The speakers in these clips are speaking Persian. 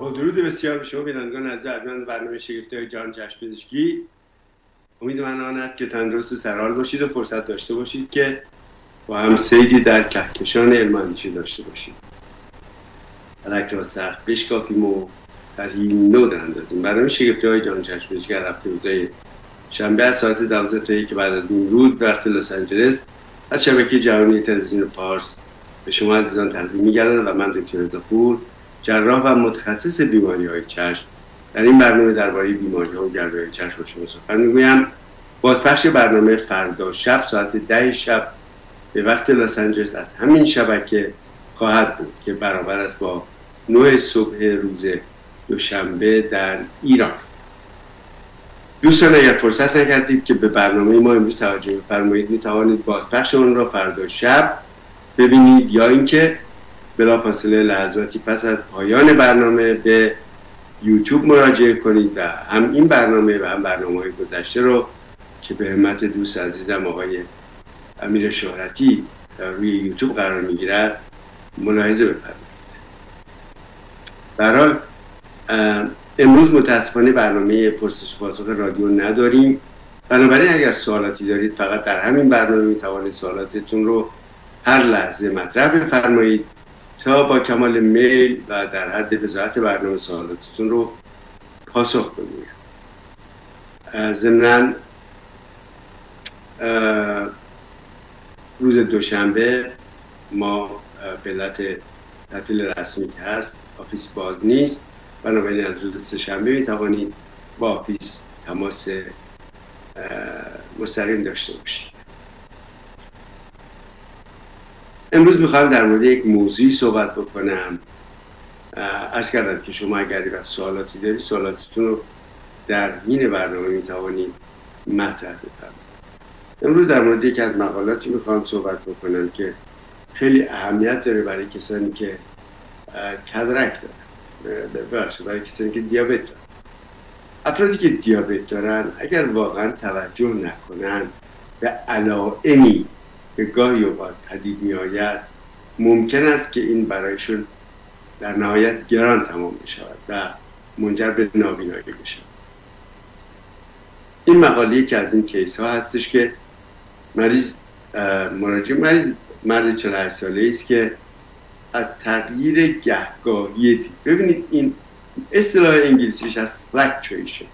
با درود بسیار به شما بینندگان عزیز از برنامه شگفتی‌های جهان چشم پزشکی. امید من آن است که تندرست و سرحال باشید و فرصت داشته باشید که با هم صیدی در کهکشان علم اندیشه داشته باشید. الک را سخت بشکافیم و طرحی نو دراندازیم. برنامه شگفتی‌های جهان چشم پزشکی هر هفته روزهای شنبه از ساعت 12 تا 1 بعد از امروز به وقت لس آنجلس از شبکه جهانی تلویزیون پارس به شما عزیزان تقدیم می‌گردد و من دکتر رضاپور، جراح و متخصص بیماری‌های چشم، در این برنامه درباره بیماری‌ها و گردهای چشم با شما سخن می‌گویم. بازپخش برنامه فردا شب ساعت 10 شب به وقت لس آنجلس از همین شبکه خواهد بود که برابر است با 9 صبح روز دوشنبه در ایران. دوستان اگر فرصت نکردید که به برنامه ما امروز توجه بفرمایید، می‌توانید بازپخش آن را فردا شب ببینید یا اینکه بلافاصله لحظاتی پس از پایان برنامه به یوتیوب مراجعه کنید و هم این برنامه و هم برنامه‌های گذشته رو که به همت دوست عزیزم آقای امیر شهرتی روی یوتیوب قرار میگیرد ملاحظه بفرمایید. در حال امروز متاسفانه برنامه پرسش پاسخ رادیو نداریم، بنابراین اگر سوالاتی دارید فقط در همین برنامه میتوانید سوالاتتون رو هر لحظه مطرح بفرمایید تا با کمال میل و در حد وضاحت برنامه سوالاتتون رو پاسخ بگویم. ضمناً روز دوشنبه ما به علت تعطیل رسمی که هست آفیس باز نیست، بنابراین از روز سه‌شنبه میتوانید با آفیس تماس مستقیم داشته باشید. امروز میخوام در مورد یک موضوعی صحبت بکنم. عرض کردم که شما اگر سوالاتی دارید سوالاتتون رو در این برنامه میتوانید مطرح بفرمایید. امروز در مورد یکی از مقالاتی میخوام صحبت بکنم که خیلی اهمیت داره برای کسانی که کدرک دارن، برای کسانی که دیابت دارن. افرادی که دیابت دارن اگر واقعا توجه نکنن به علائمی که گاهی اوقات پدید می آید، ممکن است که این برایشون در نهایت گران تمام بشود و منجر به نابینایی بشود. این مقاله که از این کیس ها هستش که مریض مرد 48 ساله است که از تغییر گهگاهی دید. ببینید این اصطلاح انگلیسیش از فلکچویشن،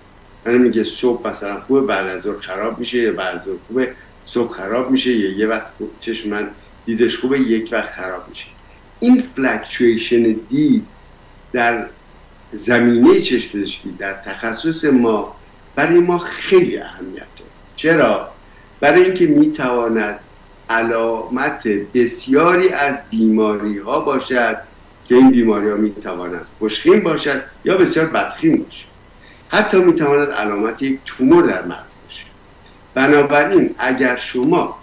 یعنی میگه صبح مثلا خوبه بعد از ظهر خراب میشه، یا بعد از ظهر خوبه صبح خراب میشه، یا یه وقت چشم من دیدش خوبه یک وقت خراب میشه. این فلکچویشن دید در زمینه چشم پزشکی در تخصص ما برای ما خیلی اهمیت داره. چرا؟ برای اینکه میتواند علامت بسیاری از بیماری ها باشد که این بیماری ها میتواند خوشخیم باشد یا بسیار بدخیم باشد. حتی میتواند علامت یک تومور در مغز باشه. بنابراین اگر شما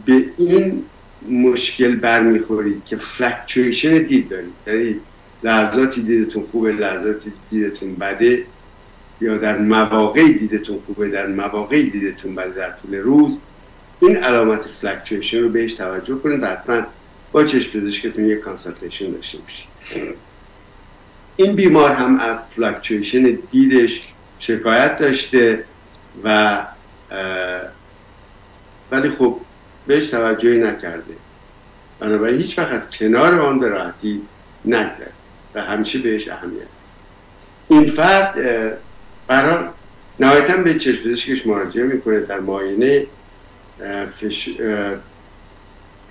به این مشکل برمیخورید که فلکچویشن دید دارید، یعنی لحظاتی دیدتون خوبه لحظاتی دیدتون بده، یا در مواقعی دیدتون خوبه در مواقعی دیدتون بده در طول روز، این علامت فلکچویشن رو بهش توجه کنید و حتما با چشم پزشکتون یک کانسالتیشن داشته باشید. این بیمار هم از فلکچویشن دیدش شکایت داشته و ولی خب بهش توجهی نکرده، بنابراین هیچ وقت از کنار آن به راحتی نگذره و همیشه بهش اهمیت. این فرد برای نهایتاً به چشم پزشکش مراجعه میکنه. در معاینه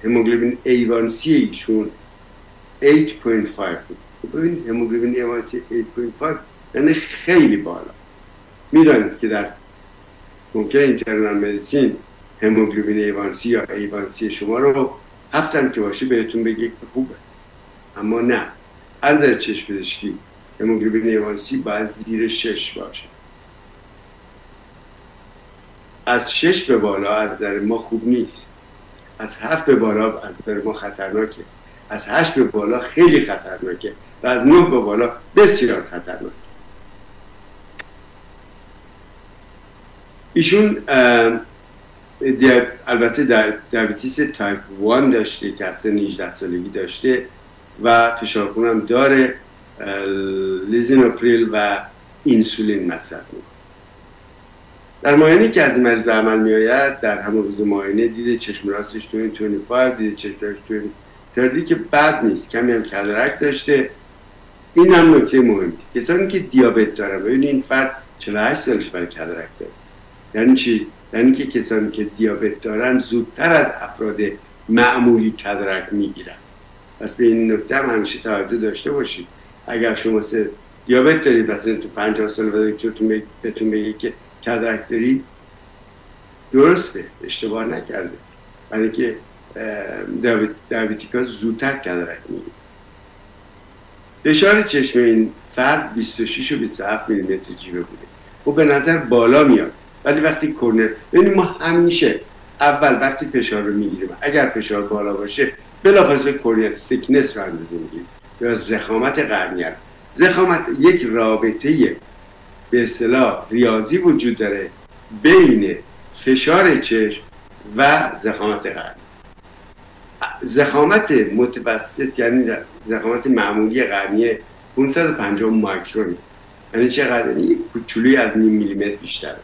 هموگلوبین A1C ایشون 8.5 بود. ببینید هموگلوبین A1C 8.5 یعنی خیلی بالا. میدونید که در ممکن اینترنال مدیسین هموگلوبین A1C یا A1C شما رو 7 هم که باشه بهتون بگه که خوبه، اما نه، از نظر چشم پزشکی هموگلوبین A1C باید زیر 6 باشه. از 6 به بالا از نظر ما خوب نیست، از 7 به بالا از نظر ما خطرناکه، از 8 به بالا خیلی خطرناکه و از 9 به بالا بسیار خطرناکه. ایشون البته دیابتیس تایپ 1 داشته که از سن 18 سالگی داشته و فشار خون هم داره لیزینوپریل و اینسولین مصرف میکنه. در معاینه که از این مریض به عمل میآید، در همون روز معاینه دیده چشم راستش 25 دیده چشم راستش 20 که بد نیست، کمی هم کاتاراکت داشته. این هم نکته مهمی. کسانی که دیابت دارن، ببینید این فرد 48 سالش برای کاتاراکت داره. یعنی چی؟ یعنی که کسانی که دیابت دارن زودتر از افراد معمولی کاتاراکت میگیرن. پس به این نکته هم همیشه توجه داشته باشید. اگر شما دیابت دارید مثلا تو 50 سال و دکترتون بهتون بگه که کاتاراکت دارید، درسته، اشتباه نکرده. برای که دیابتیکا زودتر کاتاراکت میگیرن. فشار چشم این فرد 26 و 27 میلیمتر جیوه بوده. خب به نظر بالا میاد، ولی وقتی کورنر، ببینید ما همیشه اول وقتی فشار رو میگیریم، اگر فشار بالا باشه بلافاصله کورنر تیکنس رو اندازه میگیریم یا ضخامت قرنیه. ضخامت یک رابطه به اصطلاح ریاضی وجود داره بین فشار چشم و ضخامت قرنیه. ضخامت متوسط یعنی ضخامت معمولی قرنیه 550 مایکرون. یعنی چقدر؟ یعنی کوچولویی از نیم میلیمتر بیشتره.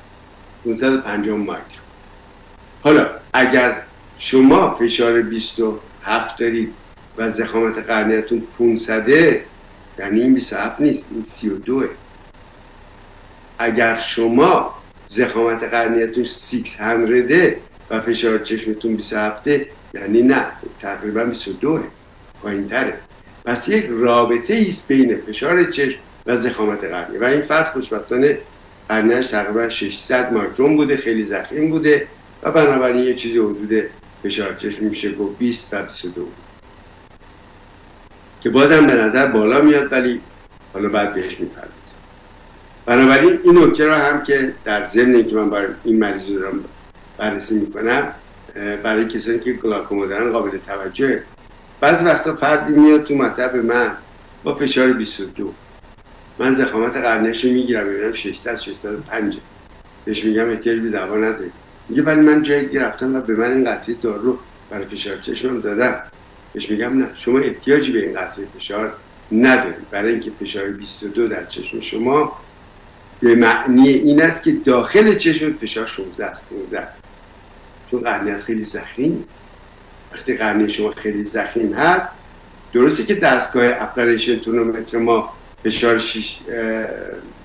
550 مایکرون. حالا اگر شما فشار 27 دارید و ضخامت قرنیه‌تون 500، یعنی این 27 نیست، این 32. اگر شما ضخامت قرنیه‌تون 600 و فشار چشمتون 27، یعنی نه، تقریبا 22 پایین‌تره. پس یک رابطه ایست بین فشار چشم و ضخامت قرنیه و این فرد خوشبختانه قرنیه‌اش تقریبا 600 مایکرون بوده، خیلی ضخیم بوده و بنابراین یه چیزی حدود فشار چشم میشه گفت 20 و 22 که بازم به نظر بالا میاد، ولی حالا بعد بهش میپردازم. بنابراین این نکته رو هم که در ضمن اینکه من برای این مریض رو دارم بررسی میکنم، برای کسانی که گلاکوما دارن قابل توجهه. بعضی وقتا فردی میاد تو مطب من با فشار 22، من ضخامت قرنیه‌اش رو میگیرم میبینم 600 605، بهش میگم احتیاج به دوا نداری. میگه ولی من جایی گرفتم و به من این قطره دارو رو برای فشار چشمم دادن. بهش میگم نه، شما احتیاجی به این قطره فشار ندارید، برای اینکه فشار 22 در چشم شما به معنی این است که داخل چشم فشار 16 است. چون قرنیه خیلی ضخیم. وقتی قرنیه شما خیلی ضخیم هست، درسته که دستگاه اپلریشن تونومتر ما فشار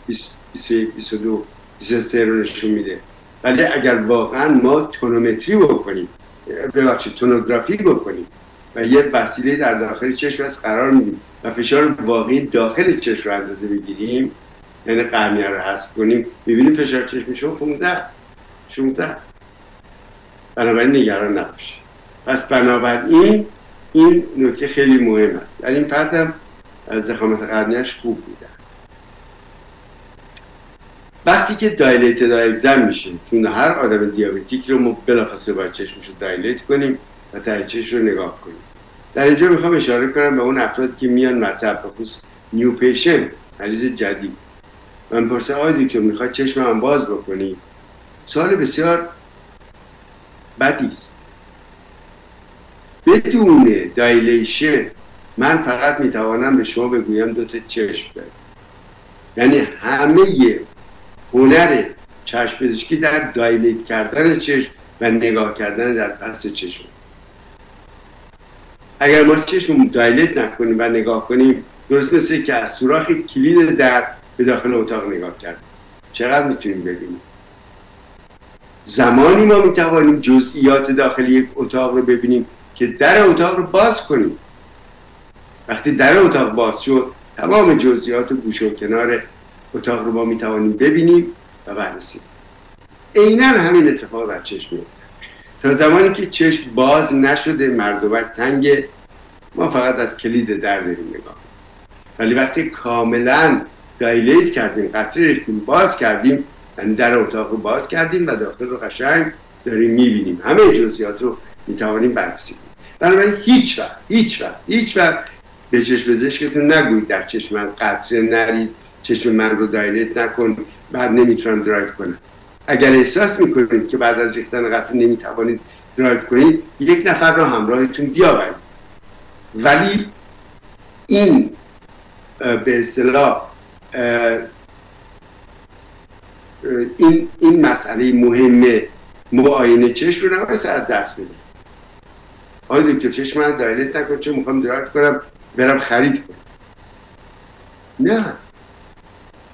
21 22 23 رو نشون میده، ولی اگر واقعا ما تونومتری بکنیم، ببخشید تونوگرافی بکنیم و یه وسیله در داخل چشم از قرار میدیم و فشار واقعی داخل چشم رو اندازه بگیریم، یعنی قرنیه رو حسب کنیم، میبینیم فشار چشم شما 15 است 16 است. بنابراین نگران نباشید. پس بنابراین این نکته خیلی مهم است. در این فردم ضخامت قرنیه‌اش خوب بوده است. وقتی که دایلیتد اگزم میشه، چون هر آدم دیابتیک رو ما بلافاصله باید چشمش رو دایلیت کنیم و ته چشم رو نگاه کنیم. در اینجا میخوام اشاره کنم به اون افرادی که میان مطب، بخصوص نیو پیشنت، مریض جدید، من پرسه آقای دکتر میخواد چشمم باز بکنی؟ سوال بسیار بدی است. بدون دایلیشن من فقط میتوانم به شما بگویم 2 تا چشم دارید. یعنی همه هنر چشم پزشکی در دایلیت کردن چشم و نگاه کردن در پس چشم. اگر ما چشم دایلیت نکنیم و نگاه کنیم، درست مثل که از سوراخ کلید در به داخل اتاق نگاه کردیم. چقدر میتونیم ببینیم؟ زمانی ما میتوانیم جزئیات داخل یک اتاق رو ببینیم که در اتاق رو باز کنیم. وقتی در اتاق باز شد، تمام جزئیات و گوشه و کنار اتاق رو ما میتوانیم ببینیم و بررسی. عیناً همین اتفاق در چشم میفته. تا زمانی که چشم باز نشده، مردوبک تنگه، ما فقط از کلید در داریم نگاه. ولی وقتی کاملا دایلیت کردیم، قطره ریختیم، باز کردیم، یعنی در اتاق رو باز کردیم و داخل رو قشنگ داریم میبینیم، همه جزئیات رو میتوانیم بررسی کنیم. بنابراین هیچ وقت به چشم پزشکتون نگویید در چشم من قطره نریز، چشم من رو دایلیت نکن، بعد نمیتونم درایو کنم. اگر احساس میکنید که بعد از ریختن قطره نمیتوانید درایو کنید، یک نفر رو همراهتون بیاورید. ولی این به اصطلاح این مسئله مهم معاینه چشم رو نباید از دست بده. آقای دکتر چشم من دایلت نکن چون میخوام درایت کنم برم خرید کنم. نه،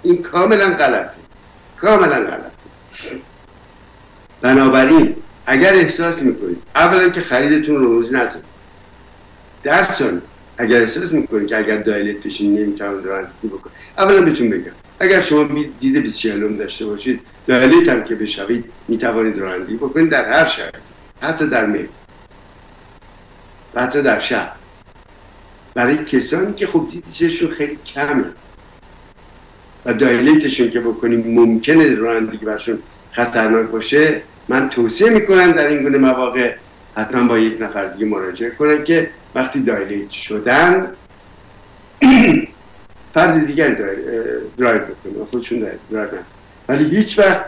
این کاملا غلطه، کاملا غلطه. بنابراین اگر احساس میکنید اولا که خریدتون رو روز نذارید، در ثانی اگر احساس میکنید که اگر دایلت بشین نمیتونید رانندگی بکنید، اولا بهتون بگم اگر شما دید 24 داشته باشید دایلت هم که بشوید میتوانید رانندگی بکنید در هر شرایطی، حتی در میل و حتی در شب. برای کسانی که خب دیدشون خیلی کمه و دایلتشون که بکنیم ممکنه رانندگی برشون خطرناک باشه، من توصیه میکنم در این گونه مواقع حتما با یک نفر دیگه مراجعه کنن که وقتی دایلیت شدن فرد دیگر درایو بکنه، خودشون درایو نکنن، ولی هیچ وقت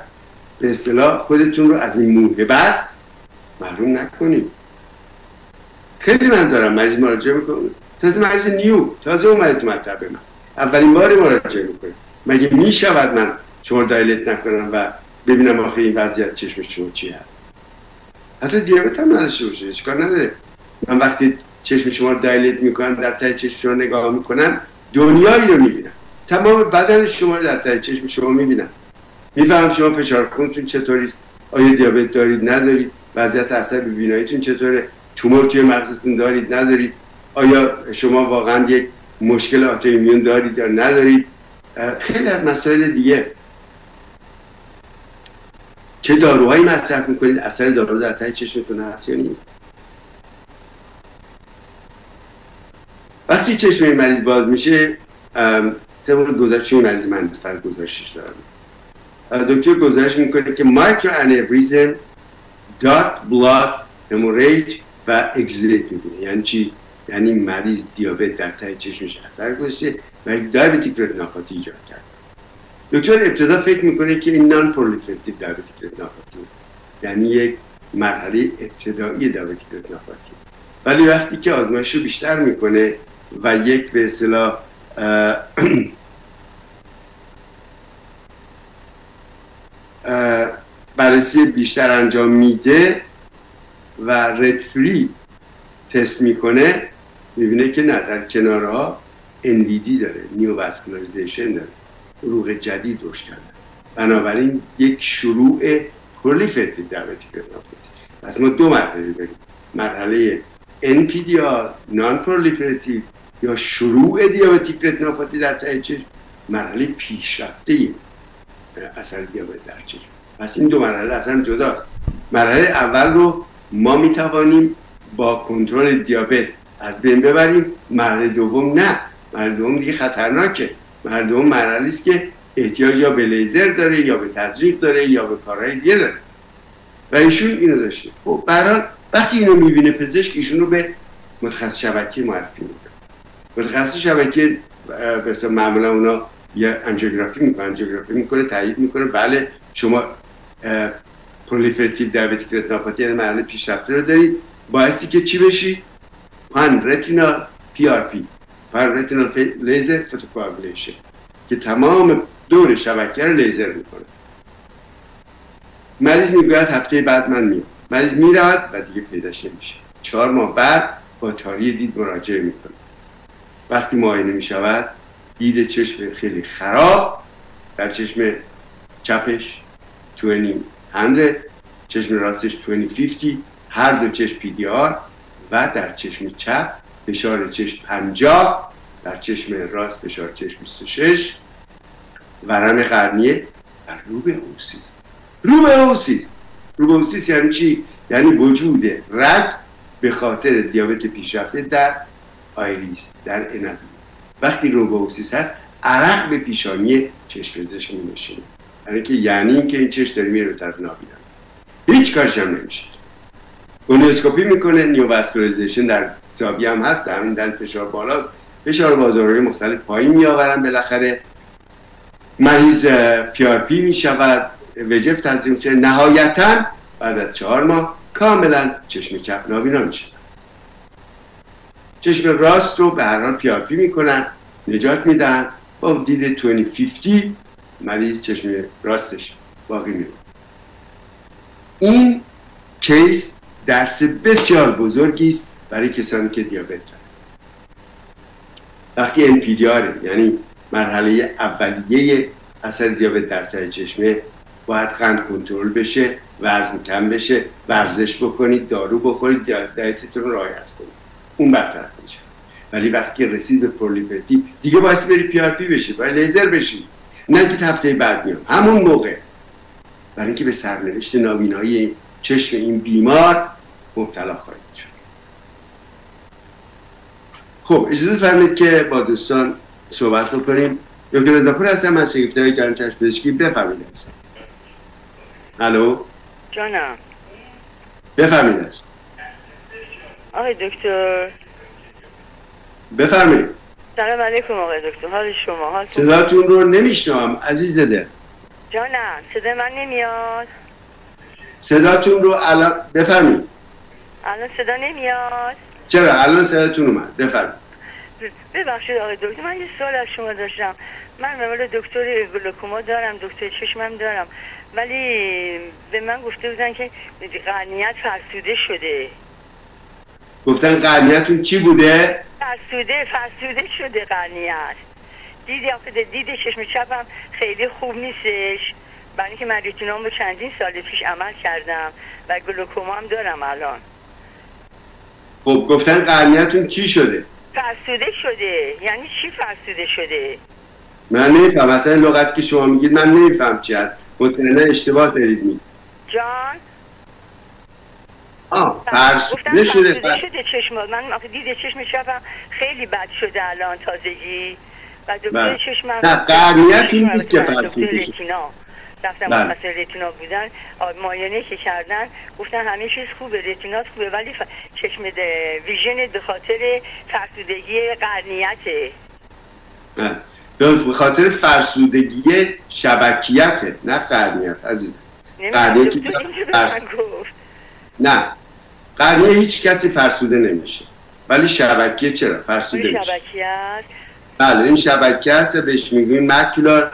به اصطلاح خودتون رو از این موهبت محروم نکنید. خیلی من دارم مریض مراجعه میکنم، تازه مریض نیو تازه اومده تو مطب من اولین باری مراجعه میکنه، مگه میشود من شما دایلت نکنم و ببینم آخه این وضعیت چشم شما چی هست؟ حتی دیابت هم نداشته باشه اشکال نداره. من وقتی چشم شما رو دایلت میکنم در ته چشم شما نگاه میکنم دنیایی رو میبینم، تمام بدن شما رو در ته چشم شما میبینم، میفهم شما فشار خونتون چطوری، آیا دیابت دارید ندارید، وضعیت عصب بیناییتون چطوره، تومور توی مغزتون دارید ندارید، آیا شما واقعا یک مشکل آتوایمون دارید یا ندارید، خیلی از مسائل دیگه. چه داروهایی مصرف میکنید، اثر دارو در ته چشمتون هست یا نیست. وقتی چشم این مریض باز میشه طبق گزارش این مریض من فقط گزارشش دارم، دکتر گزارش میکنه که مایکرو انوریزم، دات بلاد هموریج و اگزولیت میکنه. یعنی چی؟ یعنی مریض دیابت در ته چشمش اثر گذاشته و یک دیابتیک رتینوپاتی ایجاد کرد. دکتر ابتدا فکر میکنه که این نان پرولیفراتیو دیابتیک رتینوپاتی، یعنی یک مرحله ابتدایی دیابتیک رتینوپاتی، ولی وقتی که آزمایش رو بیشتر میکنه و یک به اصطلاح بررسی بیشتر انجام میده و رد فری تست میکنه، میبینه که نه، در کنارها NVD داره، نیوواسکولاریزیشن داره، عروق جدید رشد کرده. بنابراین یک شروع پرولیفراتیو دیابتیک رتینوپاتی. پس ما دو مرحله داریم، مرحله NPDR نان پرولیفراتیو یا شروع دیابتیک رتینوپاتی در ته چشم، مرحله پیشرفته اثر دیابت در چشم. پس این دو مرحله اصلا جداست. مرحله اول رو ما میتوانیم با کنترل دیابت از بین ببریم، مرحله دوم نه، مرحله دوم دیگه خطرناکه. مرحله دوم مرحله است که احتیاج یا به لیزر داره یا به تزریق داره یا به کارهای دیگه داره و ایشون اینو داشته. خب به هر حال وقتی اینو میبینه پزشک ایشون رو به متخصص شبکه معرفی میکنه. متخصص شبکه مثلا معمولا اونا یه انژیوگرافی میکنه، تایید میکنه بله شما پرولیفراتیو دیابتیک رتینوپاتی یعنی مرحله پیشرفته رو دارید، بایستی که چی بشی؟ پان رتینال PRP، پان رتینال لیزر فوتوکواگولیشن، که تمام دور شبکه رو لیزر میکنه. مریض میگوید هفته بعد من میام، مریض میرود و دیگه پیداش نمیشه. 4 ماه بعد با تاری دید مراجعه میکنه. وقتی معاینه میشود دید چشم خیلی خراب در چشم چپش 20/100، چشم راستش 20/50، هر دو چشم PDR و در چشم چپ فشار چشم 50، در چشم راست فشار چشم 26، ورم قرنیه و روبه اوسیس. روبه اوسیس یعنی چی؟ یعنی وجود رگ به خاطر دیابت پیشرفته در آیریس، در انبی. وقتی روبه اوسیس هست عرق به پیشانی چشم پزشک می‌نشینه، یعنی اینکه این چشم داره میره به طرف نابینا، هیچ کارش هم نمیشه. گونوسکوپی میکنه، نیوواسکولاریزیشن در زاویه هم هست، همین در فشار بالاست، فشار با داروهای مختلف پایین میآورن، بالاخره مریض PRP میشود، وجف تنظیم میشه، نهایتا بعد از 4 ماه کاملا چشم چپ نابینا میشه. چشم راست رو به هر حال PRP میکنن نجات میدن. با دید 2050 مریض چشم راستش باقی میمونه. این کیس درس بسیار بزرگی است برای کسانی که دیابت دارن. وقتی NPDR یعنی مرحله اولیه اثر دیابت در ته چشمه، باید قند کنترل بشه، وزن کم بشه، ورزش بکنید، دارو بخورید، دیتتون رو رعایت کنید، اون برطرف میشه. ولی وقتی رسید به پرولیفراتیو دیگه باید بری PRP بشی، باید لیزر بشی، نگید هفته بعد میام، همون موقع. برای اینکه به سرنوشت نابینایی چشم این بیمار مبتلا خواهید شد. خب اجازه فرمایید که با دوستان صحبت بکنیم. دکتر رضاپور هستم از شگفتی‌های گران چشم پزشکی. بفرمایید. الو جانم. بفرمایید. آقای دکتر بفرمایید. سلام علیکم آقای دکتر، حال شما؟ حال صداتون رو نمیشنوم عزیز دل. جانم صدا من نمیاد. صداتون رو الان بفرمایید. الان صدا نمیاد. چرا؟ الان صداتون اومد. بفرمایید. ببخشید آقای دکتر، من یه سوال از شما داشتم. من مال دکتر گلوکوما دارم، دکتر چشمم دارم، ولی به من گفته بودن که قرنیت فرسوده شده. گفتن قرنیتون چی بوده؟ فرسوده شده قرنیت. دید چشم چپم خیلی خوب نیستش، برای اینکه من ریتینامو چندین سال پیش عمل کردم و گلوکوما هم دارم الان. خب گفتن قرنیتون چی شده؟ فرسوده شده. یعنی چی فرسوده شده؟ من نمیفهم، اصلا لغتی که شما میگید من نمیفهم چی هست. مطمئنا اشتباه دارید میگید. جان؟ فرسوده شده. فرسوده شده چشم من. دید چشم چپم خیلی بد شده الان تازگی و دکتر چشمم نه قرنیت این نیست که فرسوده شده. رفتم مثلا رتینا بودن، معاینه که کردن گفتن همه چیز خوبه، رتینات خوبه، ولی چشم ویژن به خاطر فرسودگی قرنیته. به خاطر فرسودگی شبکیته، نه قرنیت عزیزم. قرنیت نه، قرنیه هیچ کسی فرسوده نمیشه، ولی شبکیه چرا فرسوده میشه؟ شبکیه است. بله این شبکیه است، بهش میگیم ماکولار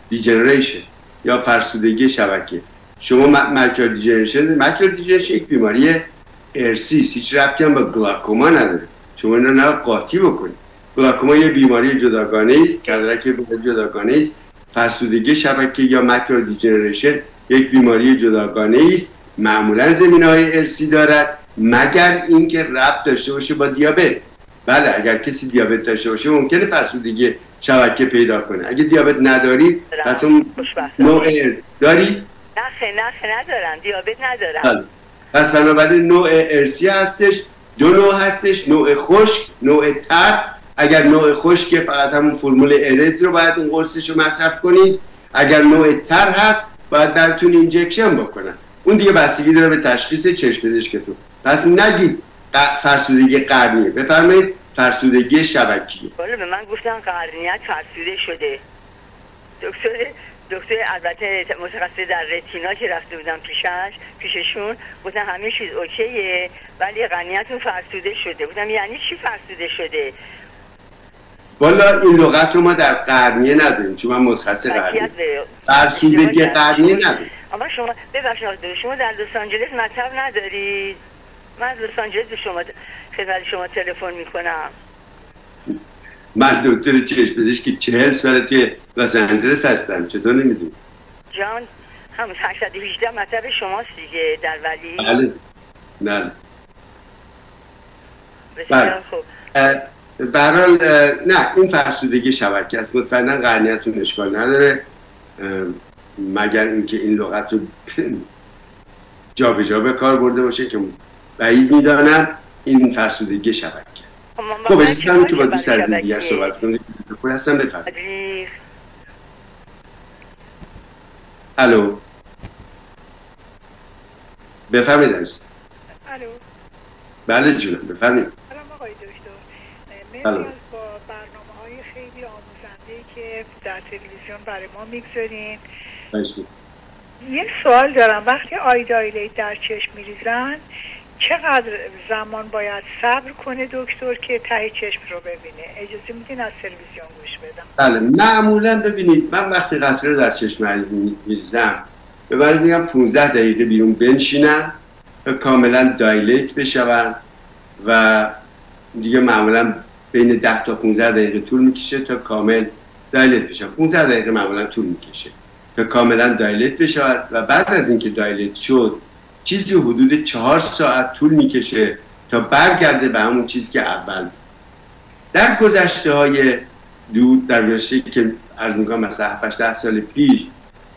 دیجنریشن یا فرسودگی شبکیه. شما ماکولار دیجنریشن یک بیماری ارثی است، هیچ ربطی هم با گلاکوما نداره. شما اینو نه قاطی بکنید. گلاکوما یه بیماری جداگانه است، کدرک بیماری جداگانه است. فرسودگی شبکیه یا ماکولار دیجنریشن یک بیماری جداگانه است، معمولا زمینه‌های ارثی دارد، مگر اینکه ربط داشته باشه با دیابت. بله اگر کسی دیابت داشته باشه ممکنه فرسودگی شبکیه پیدا کنه. اگه دیابت ندارید پس اون نوع دارید؟ نه ندارم، دیابت ندارم. بله. پس بنابراین نوع ارثی هستش، دو نوع هستش، نوع خشک، نوع تر. اگر نوع خشک فقط همون فرمول ارز رو باید اون قرصش رو مصرف کنید. اگر نوع تر هست باید براتون اینجکشن بکنن. اون دیگه بستگی داره به تشخیص چشم پزشکتون. پس نگید فرسودگی قرنیه، بفرمایید فرسودگی شبکیه. ولی به من گفتن قرنیت فرسوده شده. دکتر البته متخصص در رتینا که رفته بودم پیششون گفتن همه چیز اوکیه ولی قرنیتون فرسوده شده. گفتم یعنی چی فرسوده شده؟ والا این لغت رو ما در قرنیه نداریم، چون من متخصص قرنیه. فرسودگی قرنیه نداریم. اما شما ببخشید شما در لس آنجلس مطب ندارید؟ من لس آنجلس به شما خدمت شما تلفن میکنم. من دکتر چشم پزشکی 40 ساله توی لس آنجلس هستم، چطور نمیدونی؟ جان همون 818 مطب شماست دیگه در ولی؟ بله بله بسیار خوب. به هر حال نه این فرسودگی شبکیه است، مطمئنا قرنیتون اشکال نداره، مگر اینکه این لغت رو جابجا به کار برده باشه که بعید میدانم. این فرسودگی شبکیه. خب اجازه کنم که با دوست از دیگر صحبت کنیم. دکتر هستم بفرمایید. الو بفرمایید. الو بله جونم بفرمایید. سلام آقای دکتر، مرسی از با برنامه‌های خیلی آموزنده که در تلویزیون برای ما میگذارین. یه سوال دارم، وقتی آی دایلیت در چشم میریزن چقدر زمان باید صبر کنه دکتر که ته چشم رو ببینه؟ اجازه میدین از تلویزیون گوش بدم؟ بله، معمولا ببینید من وقتی قطره در چشم مریض میریزم به مریض میگم 15 دقیقه بیرون بنشینن تا کاملا دایلیت بشون و دیگه معمولا بین 10 تا 15 دقیقه طول میکشه تا کامل دایلیت بشن. 15 دقیقه معمولا طول میکشه تا کاملا دایلیت بشود و بعد از اینکه دایلیت شد چیزی حدود 4 ساعت طول میکشه تا برگرده به همون چیزی که اول بود. در گذشته های دور، در گذشته که عرض میکنم مثلا 7-10 سال پیش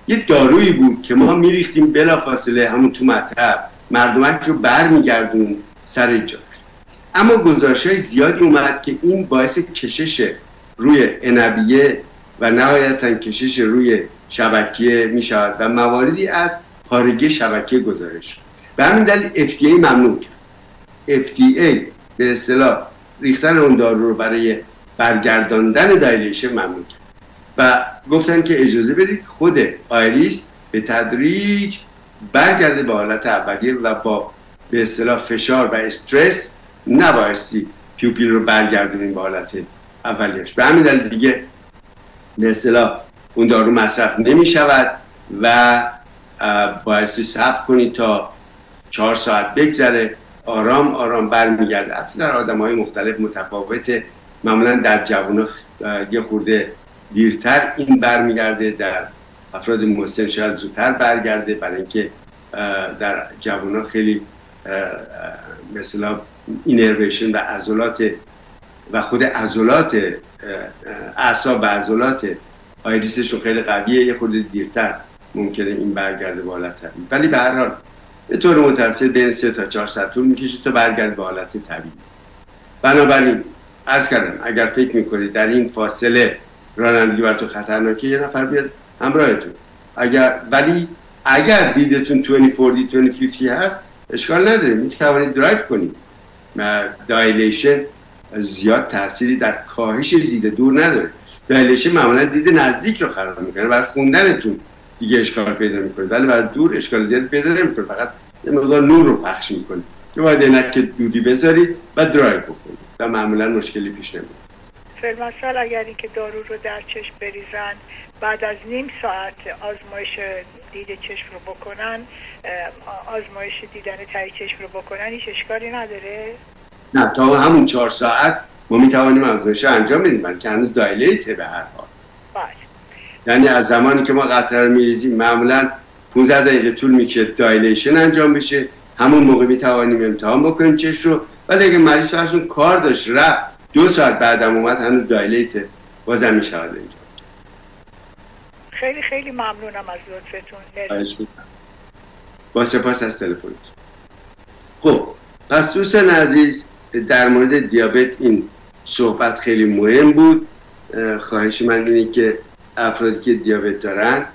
یه دارویی بود که ما میریختیم بلافاصله همون تو مطب مردمک رو برمیگردون سر جاش. اما گزارش‌های زیادی اومد که این باعث کشش روی عنبیه و نهایتاً کشش روی شبکیه میشود و مواردی از پارگی شبکیه گزارش. به همین دلیل FDA ممنوع کرد. FDA به اصطلاح ریختن اون دارو رو برای برگرداندن دایلیشن ممنوع کرد و گفتن که اجازه بدید خود آیریس به تدریج برگرده به حالت اولیه و با به اصطلاح فشار و استرس نبایستی پیوپیل رو برگردونیم به حالت اولیش. به همین دلیل دیگه به اصطلاح اون دارو مصرف نمی شود و بایستی صبر کنید تا 4 ساعت بگذره، آرام آرام برمیگرده. حتی در آدم‌های مختلف متفاوته، معمولا در جوانان یه خورده دیرتر این برمیگرده، در افراد مسن شاید زودتر برگرده، برای اینکه در جوانان خیلی مثلا اینرویشن و عضلات و خود عضلات اعصاب و عضلات آیریسشون خیلی قویه، یه خورده دیرتر ممکنه این برگرده به حالت طبیعی. ولی به هر حال به طور متوسط بین 3 تا 4 ساعت طول میکشه تا برگرده به حالت طبیعی. بنابراین عرض کردم اگر فکر میکنید در این فاصله رانندگی براتون خطرناکه، یه نفر بیاد همراهتون. ولی اگر دیدتون 2040-2050 هست اشکال نداره، میتوانید درایو کنید. دایلیشن زیاد تأثیری در کاهش دید دور نداره. دایلیشن معمولا دید نزدیک رو خراب میکنه، برای خوندنتون دیگه اشکال پیدا میکنه، ولی برای دور اشکال زیاد پیدا نمیکنه، فقط یه مقدار نور رو پخش میکنه که باید عینک دودی بذارید و درایو بکنید و معمولا مشکلی پیش نمیاد. فیلمسال اگر اینکه دارو رو در چشم بریزن بعد از نیم ساعت آزمایش دید چشم رو بکنن، آزمایش دیدن ته چشم رو بکنن، هیچ اشکالی نداره؟ نه، تا همون 4 ساعت ما میتوانیم آزمایش رو انجام بدیم که هنوز دایلیته به هر حال. یعنی از زمانی که ما قطره رو میریزیم معمولا 15 دقیقه طول میکشه دایلیشن انجام بشه، همون موقع میتوانیم امتحان بکنیم چشم رو. ولی اگه مریض فرضون کار داشت رفت 2 ساعت بعدم اومد هنوز دایلیته، بازم میشود انجام. خیلی خیلی ممنونم از لطفتون. با سپاس از تلفنت. خب پس دوستان عزیز، در مورد دیابت این صحبت خیلی مهم بود. خواهش من اینه که افرادی که دیابت دارن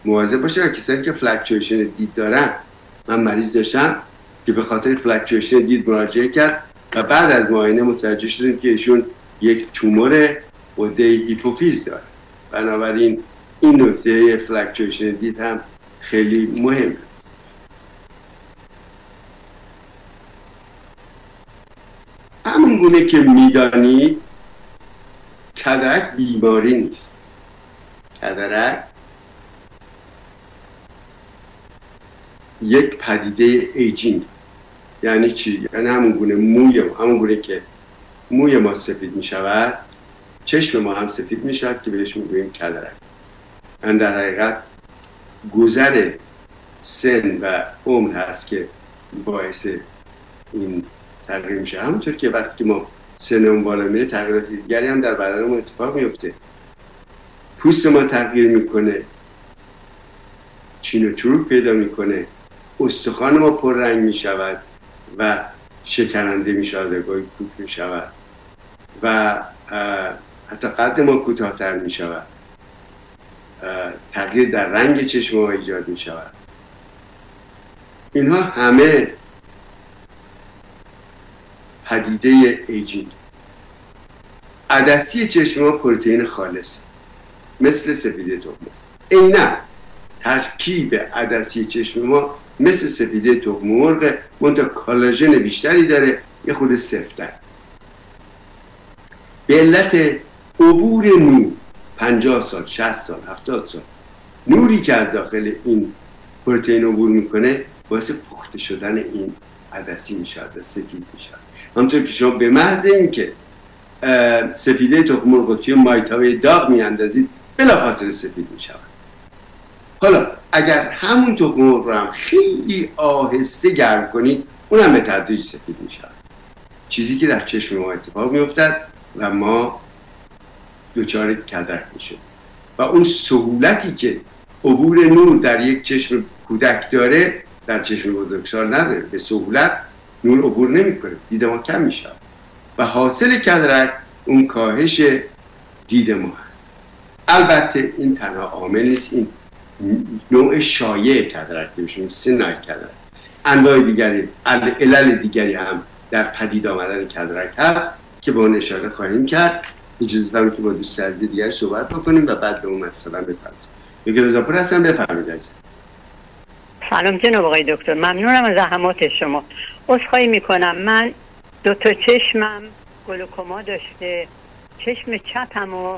مواظب باشن. کسانی که فلکچویشن دید دارن، من مریض داشتم که به خاطر فلکچویشن دید مراجعه کرد و بعد از معاینه متوجه شدیم که ایشون یک تومور غده هیپوفیز داره. بنابراین این نکته فلکچویشن دید هم خیلی مهم است. همون گونه که میدانی کدرک بیماری نیست. کدرک یک پدیده ایجینگ. یعنی چی؟ یعنی همون گونه که موی ما سفید می شود، چشم ما هم سفید می شود که بهش میگوییم کدرک. یعنی در حقیقت گذر سن و عمر هست که باعث این تغییر میشه. همونطور که وقتی ما سنمون بالا میره تغییرات دیگری هم در بدنمون اتفاق میفته. پوست ما تغییر میکنه، چین و چروک پیدا میکنه، استخوان ما پررنگ میشود و شکننده میشود، گاهی کوک میشود و حتی قد ما کوتاه‌تر میشود. تغییر در رنگ چشم ما ایجاد میشود. اینها همه پدیده ایجینگ. عدسی چشم ما پروتئین خالص مثل سفیده تخم. عیناً ترکیب عدسی چشم ما مثل سفیده تخم مرغ، منتها کالاژن بیشتری داره، یه خود سفت‌تر. به علت عبور نور 50 سال 60 سال 70 سال، نوری که از داخل این پروتئین عبور میکنه باعث پخته شدن این عدسی میشه و سفید میشه. همونطور که شما به محض این که سفیده تخم مرغ توی مایتابه داغ میاندازید بلافاصله سفید میشه. حالا اگر همون تخم مرغ رو هم خیلی آهسته گرم کنید اونم به تدریج سفید میشه، چیزی که در چشم ما اتفاق میافتد و ما دچار کدرک میشه. و اون سهولتی که عبور نور در یک چشم کودک داره در چشم بزرگسال نداره. به سهولت نور عبور نمیکنه، دید ما کم میشه و حاصل کدرک اون کاهش دید ما هست. البته این تنها عامل نیست، این نوع شایع کدرک میشه، سنای کدرک. انواع دیگری، علل دیگری هم در پدید آمدن کدرک هست که به اون اشاره خواهیم کرد. اجازه بدید که با دوست عزیز دیگر صحبت بکنیم و بعد به اون مسئله بپردازیم. دکتر رضاپور هستم، بفرمایید. سلام جناب آقای دکتر، ممنونم از زحمات شما. عذرخواهی میکنم، من 2 تا چشمم گلوکوما داشته. چشم چپمو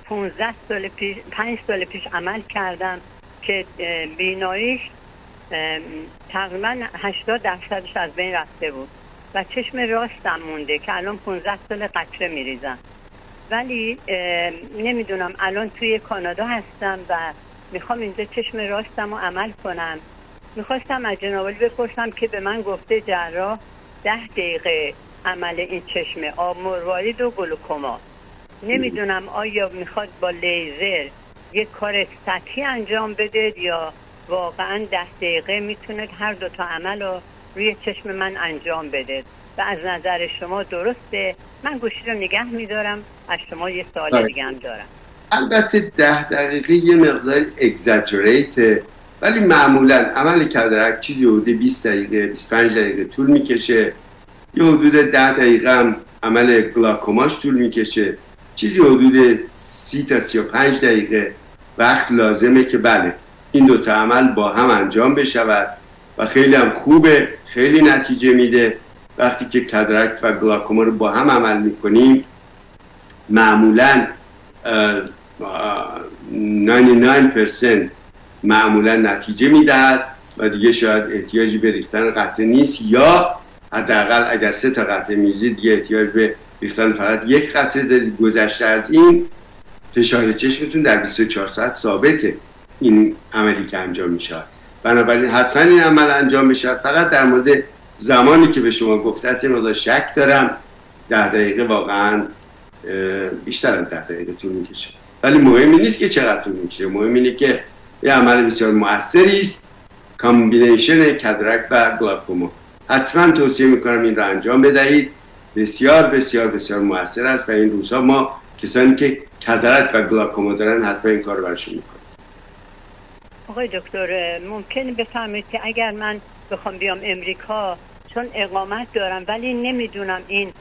15 سال پیش 5 سال پیش عمل کردم که بیناییش تقریبا 80% از بین رفته بود و چشم راستم مونده که الان 15 سال قطره میریزم. ولی نمیدونم، الان توی کانادا هستم و میخوام اینجا چشم راستم رو عمل کنم. میخواستم از جناب عالی بپرسم که به من گفته جراح 10 دقیقه عمل این چشم آب مروارید و گلوکوما. نمیدونم آیا میخواد با لیزر یک کار سطحی انجام بده یا واقعا 10 دقیقه میتونه هر 2 تا عمل رو روی چشم من انجام بده و از نظر شما درسته؟ من گوشی رو نگه میدارم. از شما یه سوال دیگه هم دارم. البته 10 دقیقه یه مقدار اگزاجریته، ولی معمولا عمل کدرک چیزی حدود 20 دقیقه 25 دقیقه طول میکشه. یه حدود 10 دقیقه هم عمل گلاکوماش طول میکشه. چیزی حدود 30 تا 35 دقیقه وقت لازمه که بله این 2 تا عمل با هم انجام بشود و خیلی هم خوبه، خیلی نتیجه میده. وقتی که کدرک و گلاکوما رو با هم عمل میکنیم معمولا 99% معمولا نتیجه میدهد و دیگه شاید احتیاجی به ریختن قطره نیست، یا حداقل اگر 3 تا قطره میزید دیگه احتیاج به ریختن فقط 1 قطره دارید. گذشته از این فشار چشمتون در 24 ساعت ثابته این عملی که انجام میشه. بنابراین حتما این عمل انجام بشه. فقط در مورد زمانی که به شما گفته است مقدار شک دارم. 10 دقیقه واقعا بیشتر از 10 دقیقه طول میکشه، ولی مهمی نیست که چقدر طول میکشه. مهم اینه که یه عمل بسیار مؤثری است، کامبینیشن کدرک و گلاکوما. حتما توصیه میکنم این رو انجام بدهید. بسیار بسیار بسیار مؤثر است و این روزها ما کسانی که کدرک و گلاکوما دارن حتما این کار رو برشون میکنیم. آقای دکتر ممکنه بفهمید که اگر من بخوام بیام امریکا، چون اقامت دارم ولی نمیدونم این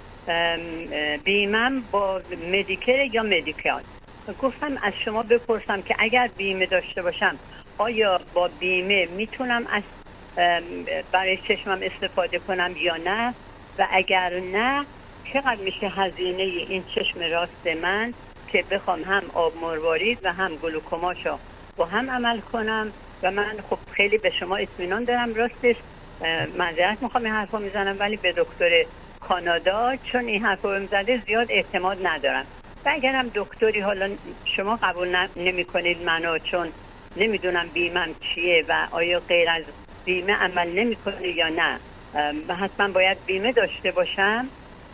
بیمم با مدیکر یا مدیکال، گفتم از شما بپرسم که اگر بیمه داشته باشم آیا با بیمه میتونم از برای چشمم استفاده کنم یا نه، و اگر نه چقدر میشه هزینه این چشم راست من که بخوام هم آب مروارید و هم گلوکوماشو با هم عمل کنم. و من خب خیلی به شما اطمینان دارم، راستش معذرت میخوام این حرفو میزنم ولی به دکتر کانادا چون این حرفو میزنه زیاد اعتماد ندارم. و اگرم دکتری حالا شما قبول نمی کنید منو، چون نمیدونم بیمم چیه و آیا غیر از بیمه عمل نمی کنه یا نه و حتما باید بیمه داشته باشم،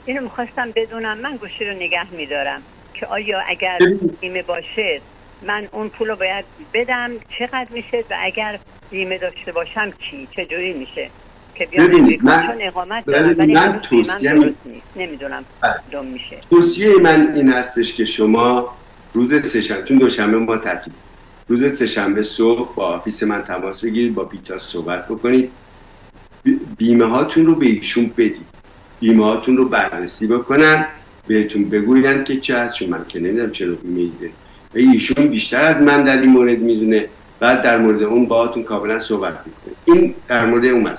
اینو میخواستم بدونم. من گوشی رو نگه میدارم که آیا اگر بیمه باشه من اون پول رو باید بدم، چقدر میشه، و اگر بیمه داشته باشم چجوری میشه که بیام چون اقامت دارم ولی من توصیه درست نیست، نمیدونم دوم میشه. توصیه من این هستش که شما روز سه‌شنبه، چون دوشنبه ما تعطیل، روز سه‌شنبه صبح با آفیس من تماس بگیرید، با بیتاس صحبت بکنید، بیمه هاتون رو به ایشون بدید، بیمه هاتون رو بررسی بکنن، بهتون بگویند که چه هست، چون من که نمیدونم چرا بیمه ایده و ایشون بیشتر از من در این مورد میدونه بعد در مورد اون باهاتون کاملا صحبت میکنیم. این در مورد اون